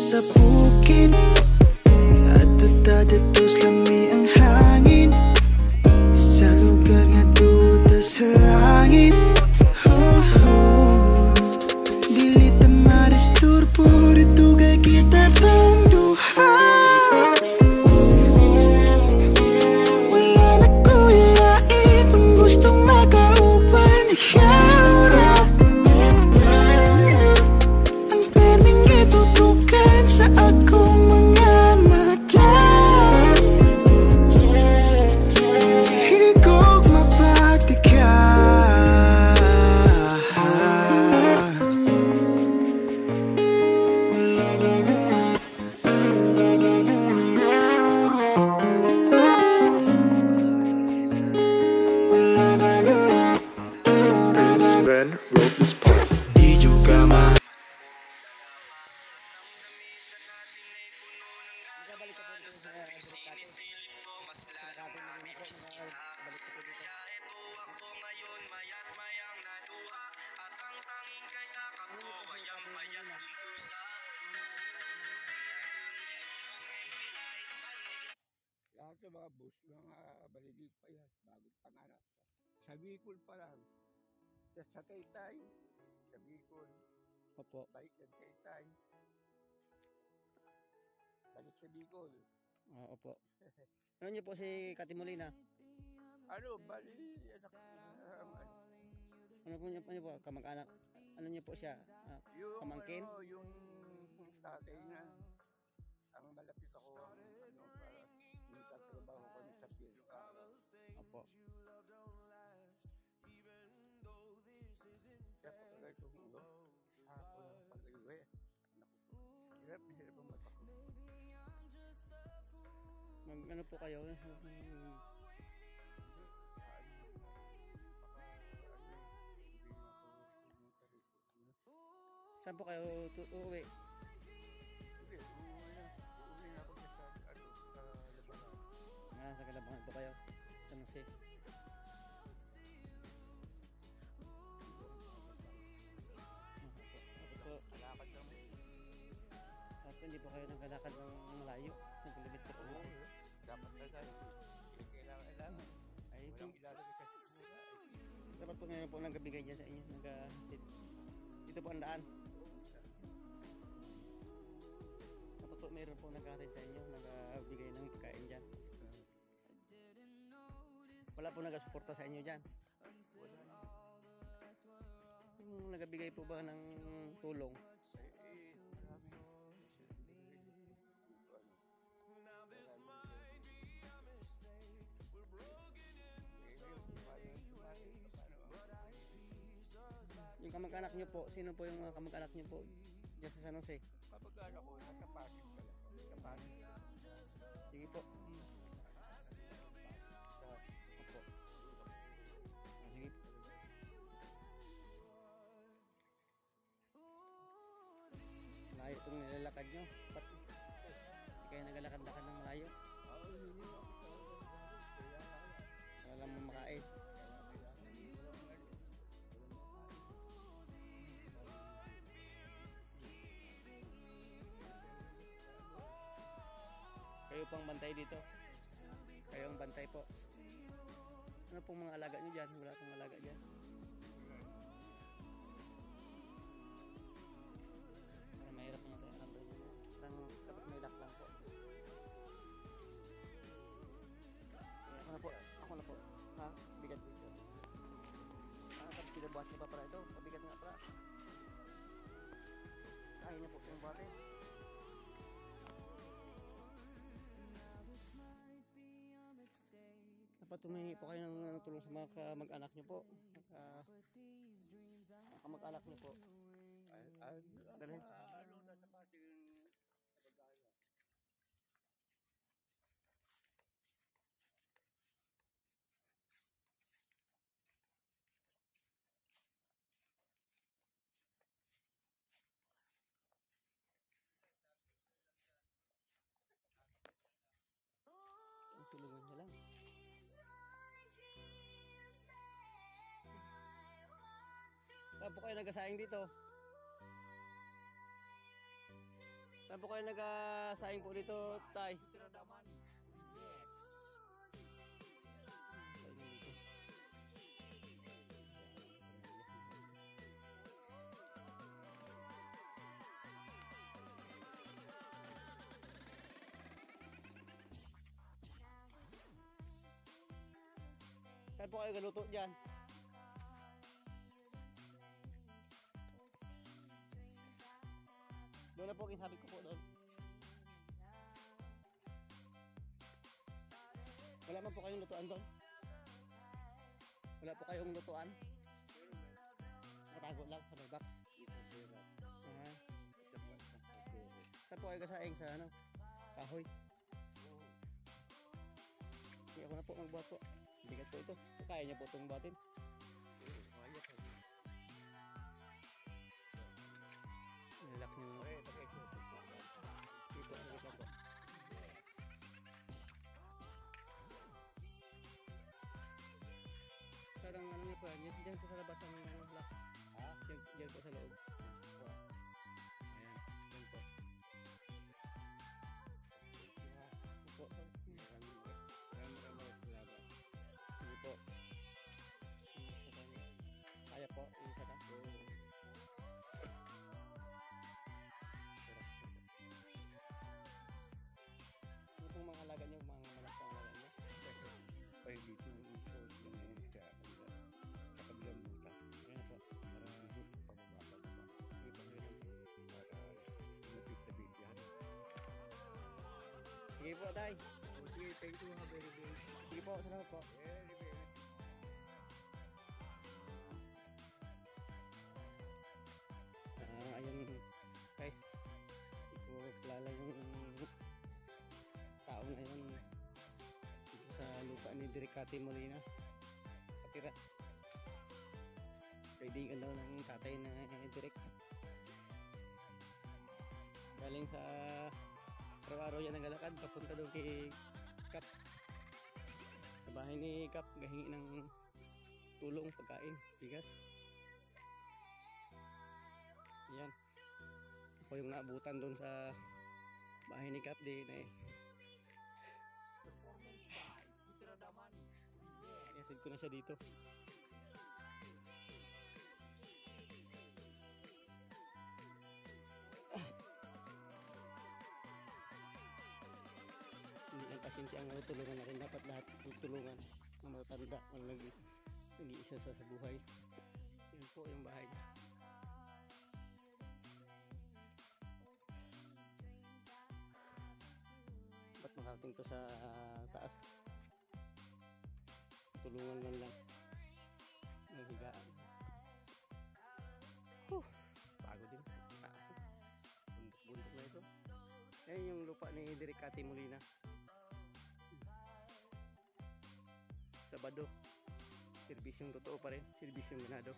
sa bukid at dadatos lami ang hangin sa lugar nga duda sa langit. Dili ta maristurbo dito kay kita tong duha. Wala na kulain kung gustong makauban yara. Ang perming itutukan sa akong mga mata. Higog mapatika. Ben wrote this part. Di juga ma Lahat ng mga bus, mga balilig pa yan, bagong pangarap. Sa Bicol pa lang. Sa Taytay, sa Bicol. Opo. Balik sa Taytay. Balik sa Bicol. Opo. Ano niyo po si Kati Molina? Ano, bali, Ano po niyo po? Kamag-anak? Ano niyo po siya? yung, Pamangkin? ano, yung tatay niya, ang malapit ako, ano, para nagtatrabaho kami sa Pilka. Opo. Kaya pagkagay ko mo, pag-iwi. Hirap ang mata ko. Ano po kayo? Saan po kayo uuwi? Hindi, uuwi na ako sa Labanan. Sa Kalabangan po kayo? San Jose? Opo. Alakad kami. Opo, hindi po kayo naglalakad ng malayo? Isang kilometro po. Dapat na tayo. Kailangan. Ay, Walang ilalagay sa sigura. dapat po ngayon po nagbigay dyan sa inyo. Dito po ang daan. Dapat po mayroon po nag-arin sa inyo, nagbigay ng pagkain dyan. Wala po nag-suporta sa inyo dyan. Yung nagbigay po ba ng tulong? Yung kamag-anak nyo po, sino po yung mga kamag-anak nyo po dyan sa San Jose? Kapag-anak ko, nasa Pasig pala. Sa Pasig. Sige po. Opo. Sige po. Malayo itong nilalakad nyo. Ba't hindi kayo naglalakad-lakad ng malayo? Wala lang mo makain. Kayo pang bantay dito. Kayo ang bantay po. Ano pong mga alaga nyo dyan? Wala pong alaga dyan. Para mahirap niya tayo. Parang dapat may lock lang po. Kaya ako na po. Ako na po. Ha? Bigat dito. Tapos pinabuhat niya pa para ito. Pabigat nga para. Kaya niya po yung buhatin. Dapat tumingi po kayo ng tulong sa mga kamag-anak nyo po. Kamag-anak nyo po. Dalhin. Nasa Pasig yung kapag-anak. Tulungan nyo lang. Saan po kayo nagasaing dito? Saan po kayo nag-saing po dito, Tay? Tiradaman. Saing dito. Saan po kayo galuto dyan? Doon na po, kinsabi ko po doon. Wala man po kayong lutuan doon? Wala po kayong lutuan? Nakatago lang sa may box. Ah. Saan po kayo kasaing sa ano? Kahoy. Hindi ako na po magbuhat po. Bigat po ito. Kaya niya po itong buhatin. Nilak niyo. Dito, dito po. Sarang ano niyo po yan. Diyan po sa labas ang ano, lock. Diyan po sa loob. Ayan. Diyan po. Opo. Sige po. Kaya po. Isa ka. Ano pong mga alaga niyo? Mga malak pang alaga niyo? Ay, dito yung short ng isda. Sa kabilang buta. Ayan po. Para pababa pa. Hindi pa rin para lumapit na bigyan. Sige po, Tay. Okay, thank you ha, very very. Sige po, salamat po. Very very. Ayun guys, hindi ko kilala yung tao na yun dito sa lupa ni Direk Molina. Katira. Kaibigan daw ng tatay na Direk. Galing sa araw-araw yan nagalakad papunta doon kay Kap. Sa bahay ni Kap, gahingi ng tulong, pagkain, bigas. Yan. Ako yung naabutan doon sa bahay ni Kap din eh. Tiradaman. Ihatid ko na siya dito. Hindi lang pasyente ang tulungan natin. Dapat lahat tulungan ng matatanda ang nag-iisa sa buhay. Yan po yung bahay niya. Ba't makarating to sa taas? Tulungan man lang ng higaan. Bago din. Taas. Bundok na ito. Yan yung lupa ni Direk Molina. Sabado. Serbisyong totoo pa rin. Serbisyong ganado.